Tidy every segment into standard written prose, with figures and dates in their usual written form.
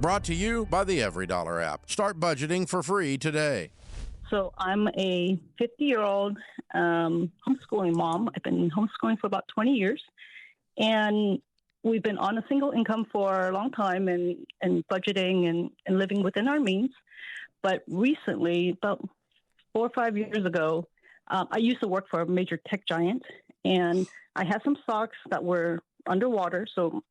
Brought to you by the EveryDollar app. Start budgeting for free today. So I'm a 50-year-old homeschooling mom. I've been homeschooling for about 20 years. And we've been on a single income for a long time and budgeting and living within our means. But recently, about 4 or 5 years ago, I used to work for a major tech giant. And I had some stocks that were underwater. So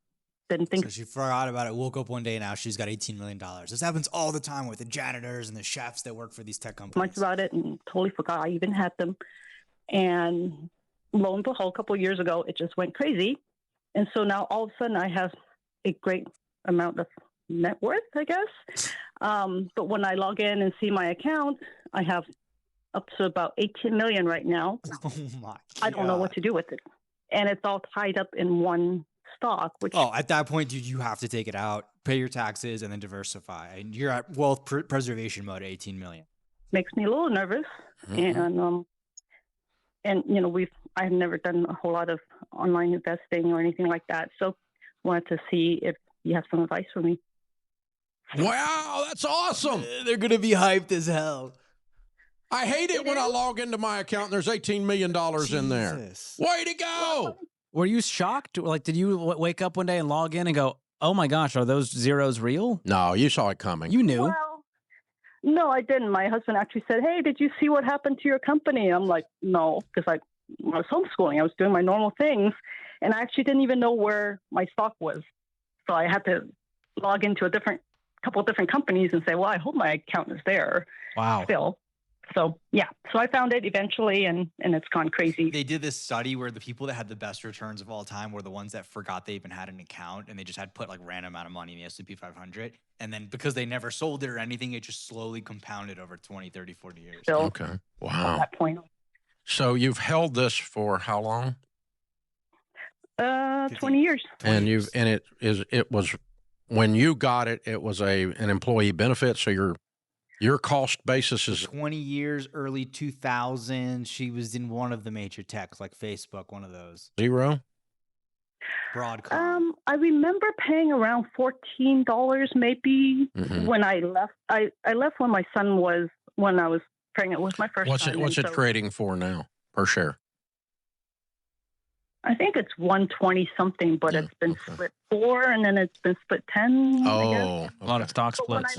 didn't think. So she forgot about it, woke up one day, and now she's got $18 million. This happens all the time with the janitors and the chefs that work for these tech companies. Much about it and totally forgot I even had them. And lo and behold, a couple of years ago, it just went crazy. And so now all of a sudden I have a great amount of net worth, I guess. But when I log in and see my account, I have up to about 18 million right now. Oh my God. I don't know what to do with it. And it's all tied up in one stock, which at that point, dude, you have to take it out, pay your taxes, and then diversify. And you're at wealth preservation mode at 18 million. Makes me a little nervous. And you know, I've never done a whole lot of online investing or anything like that. So wanted to see if you have some advice for me. Wow, that's awesome. They're going to be hyped as hell. I hate it when I log into my account and there's $18 million in there. Way to go. Were you shocked? Like, did you wake up one day and log in and go, oh my gosh, are those zeros real? No, you saw it coming. You knew. Well, no, I didn't. My husband actually said, hey, did you see what happened to your company? I'm like, no, because I was homeschooling. I was doing my normal things. And I actually didn't even know where my stock was. So I had to log into a couple of different companies and say, well, I hope my account is there. Wow. Still. So, yeah. So I found it eventually, and it's gone crazy. They did this study where the people that had the best returns of all time were the ones that forgot they even had an account, and they just had put like random amount of money in the S&P 500. And then because they never sold it or anything, it just slowly compounded over 20, 30, 40 years. Still Okay. Wow. at that point. So you've held this for how long? 20 years. And it was when you got it, it was an employee benefit. So your cost basis is 20 years, early 2000s. She was in one of the major techs, like Facebook, one of those. zero. Broadcom. I remember paying around $14 maybe when I left. I left when I was pregnant with my first son. What's it trading for now per share? I think it's 120 something, but it's been split 4 and then it's been split 10. Oh, a lot of stock But splits.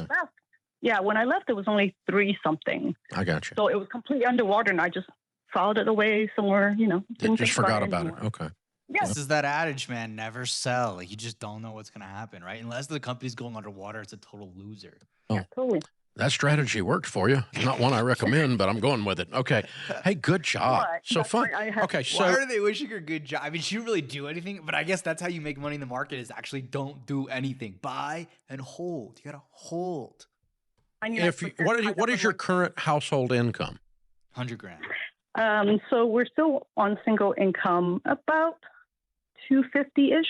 when I left, it was only 3 something. I got you. So it was completely underwater, and I just filed it away somewhere. You know, Just forgot about it. Okay. Yeah. This is that adage, man. Never sell. Like, you just don't know what's going to happen, right? Unless the company's going underwater, it's a total loser. Yeah, totally. That strategy worked for you. Not one I recommend, but I'm going with it. Okay. Hey, good job. But So that's fun. why I have- Okay. So Why are they wishing her good job? I mean, she didn't really do anything, but I guess that's how you make money in the market is actually don't do anything. Buy and hold. You got to hold. what is your current household income? 100 grand. So we're still on single income, about 250-ish.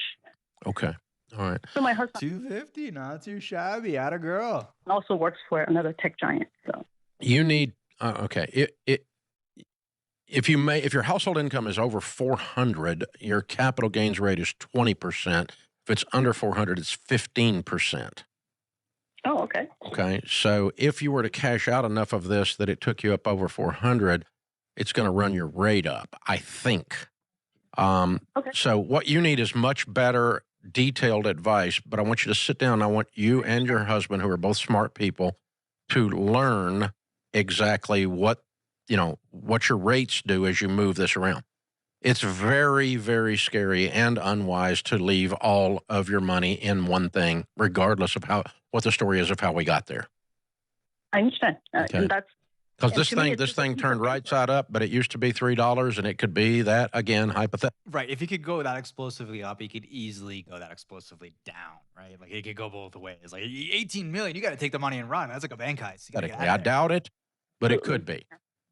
Okay. All right. So my husband 250, not too shabby. Atta girl. also works for another tech giant. So You need okay. If your household income is over 400, your capital gains rate is 20%. If it's under 400, it's 15%. oh, okay. Okay. So if you were to cash out enough of this that it took you up over 400, it's going to run your rate up, I think. Okay. So what you need is much better detailed advice, but I want you to sit down. I want you and your husband, who are both smart people, to learn exactly what your rates do as you move this around. It's very, very scary and unwise to leave all of your money in one thing, regardless of what the story is of how we got there. I understand. Okay. And that's Because And this to me, thing it's this just a thing piece turned of right paper. side up, but it used to be $3, and it could be that again, hypothetical. Right. If it could go that explosively up, it could easily go that explosively down, right? Like it could go both ways. Like 18 million, you got to take the money and run. That's like a bank heist. You gotta get out I of there. doubt it, but it could be.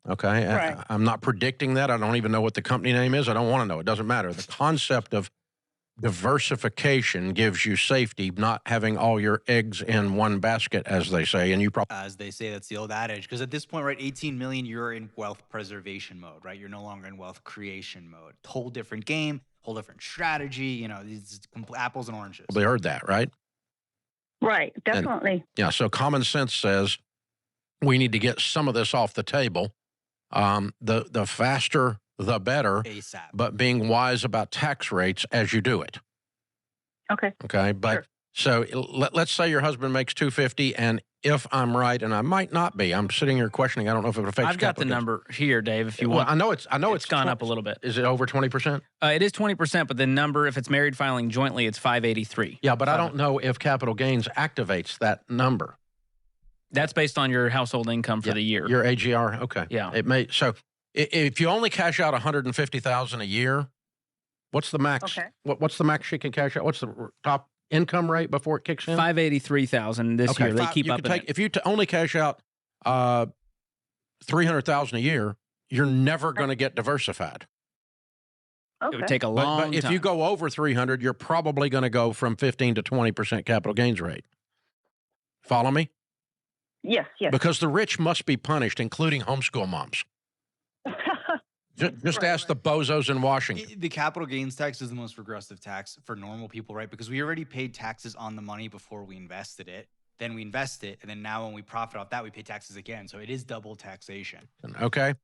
Okay. Right. I'm not predicting that. I don't even know what the company name is. I don't want to know. It doesn't matter. The concept of diversification gives you safety, not having all your eggs in one basket, as they say. And you probably, As they say, that's the old adage. Because at this point, right, 18 million, you're in wealth preservation mode, right? You're no longer in wealth creation mode. Whole different game, whole different strategy. You know, these apples and oranges. heard that, right? Right. Definitely. Yeah. So common sense says we need to get some of this off the table. The faster, the better, ASAP. but being wise about tax rates as you do it. Okay. Okay. But so let's say your husband makes 250, and if I'm right, and I might not be, I'm sitting here questioning. I don't know if it affects. I've got the number here, Dave. If you want, I know it's gone up a little bit. Is it over 20%? It is 20%, but the number, if it's married filing jointly, it's 583. Yeah, but I don't know if capital gains activates that number. That's based on your household income for the year. Your AGR. Okay. Yeah. It may. So if you only cash out $150,000 a year, what's the max? Okay. What's the max she can cash out? What's the top income rate before it kicks in? 583,000 this year. They keep up in it. If you only cash out $300,000 a year, you're never going to get diversified. Okay. It would take a long But if time. you go over 300, you're probably going to go from 15 to 20% capital gains rate. Follow me? Yes. Because the rich must be punished, including homeschool moms. Just ask the bozos in Washington. The capital gains tax is the most regressive tax for normal people, right? Because we already paid taxes on the money before we invested it. Then we invest it. And then now when we profit off that, we pay taxes again. So it is double taxation. Okay.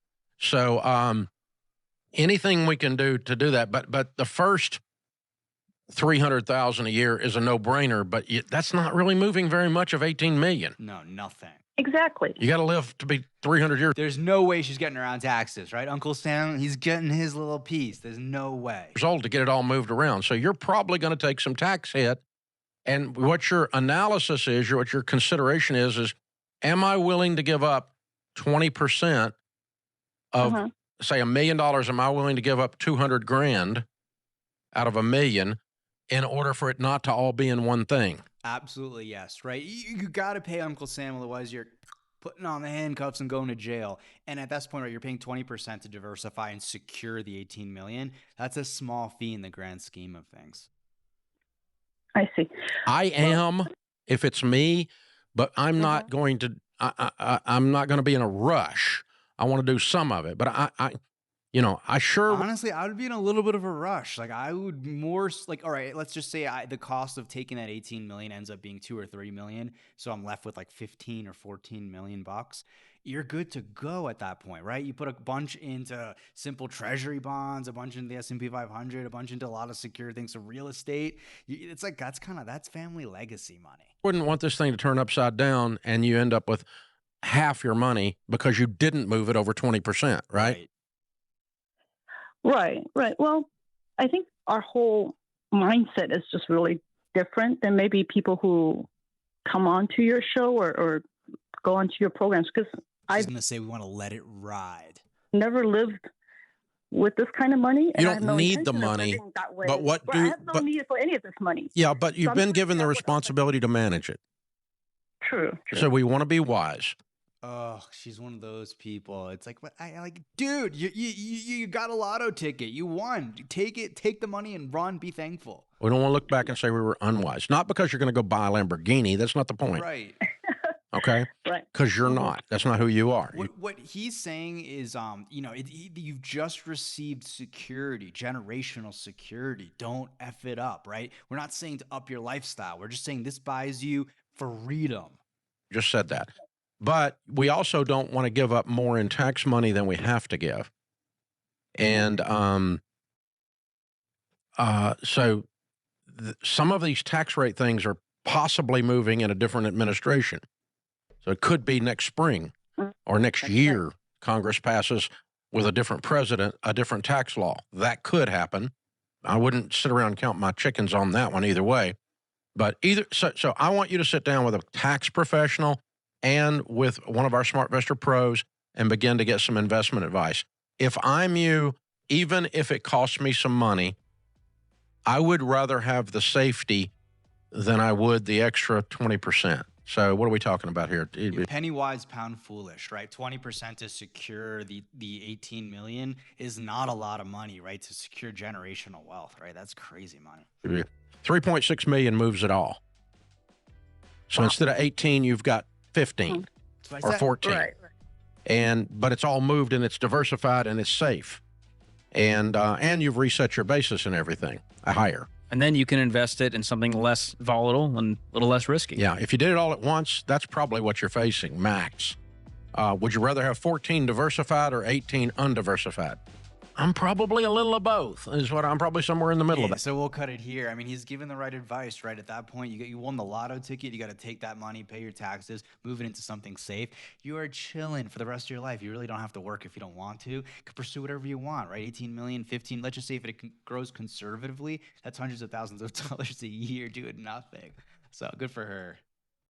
So anything we can do to do that. But the first $300,000 a year is a no-brainer, but that's not really moving very much of 18 million. No, nothing. Exactly. You got to live to be 300 years There's no way she's getting around taxes, right? Uncle Sam, he's getting his little piece. There's no way. old to get it all moved around. So you're probably going to take some tax hit. And what your analysis is, what your consideration is am I willing to give up 20% of, say, $1 million? Am I willing to give up 200 grand out of $1 million in order for it not to all be in one thing? Absolutely, yes, right? You got to pay Uncle Sam, otherwise you're putting on the handcuffs and going to jail. And at this point, right, you're paying 20% to diversify and secure the 18 million. That's a small fee in the grand scheme of things. I see. I am, if it's me, but I'm not going to. I'm not going to be in a rush. I want to do some of it, but I sure. Honestly, I would be in a little bit of a rush. Like I would more like, all right, let's just say the cost of taking that 18 million ends up being 2 or 3 million. So I'm left with like 15 or 14 million bucks. You're good to go at that point, right? You put a bunch into simple treasury bonds, a bunch into the S&P 500, a bunch into a lot of secure things, so real estate. It's like that's family legacy money. Wouldn't want this thing to turn upside down and you end up with half your money because you didn't move it over 20%, right? Right. Well, I think our whole mindset is just really different than maybe people who come onto your show or go onto your programs, because I was going to say we want to let it ride. Never lived with this kind of money. You don't need the money, but I have no need for any of this money. Yeah, but you've been given the responsibility to manage it. True. So we want to be wise. Oh, she's one of those people. It's like, what I like, dude, you got a lotto ticket. You won. Take it, take the money and run. Be thankful. We don't want to look back and say we were unwise. Not because you're going to go buy a Lamborghini. That's not the point. Right. Okay. Right. Because you're not. That's not who you are. What he's saying is, you've just received security, generational security. Don't F it up, right? We're not saying to up your lifestyle. We're just saying this buys you freedom. Just said that. But we also don't want to give up more in tax money than we have to give. And so some of these tax rate things are possibly moving in a different administration. So it could be next spring or next year, Congress passes with a different president, a different tax law. That could happen. I wouldn't sit around and count my chickens on that one either way. But so I want you to sit down with a tax professional and with one of our SmartVestor pros and begin to get some investment advice. If I'm you, even if it costs me some money, I would rather have the safety than I would the extra 20%. So what are we talking about here? Penny wise, pound foolish, right? 20% to secure the 18 million is not a lot of money, right? To secure generational wealth, right? That's crazy money. 3.6 million moves it all. So instead of 18, you've got 15 or 14. Right. But it's all moved and it's diversified and it's safe. And you've reset your basis and everything higher. And then you can invest it in something less volatile and a little less risky. Yeah, if you did it all at once, that's probably what you're facing, max. Would you rather have 14 diversified or 18 undiversified? I'm probably a little of both, I'm probably somewhere in the middle of Yeah, that. so we'll cut it here. I mean, he's given the right advice, right? At that point, you won the lotto ticket. You got to take that money, pay your taxes, move it into something safe. You are chilling for the rest of your life. You really don't have to work if you don't want to. You can pursue whatever you want, right? 18 million, 15. Let's just say if it grows conservatively, that's hundreds of thousands of dollars a year doing nothing. So good for her.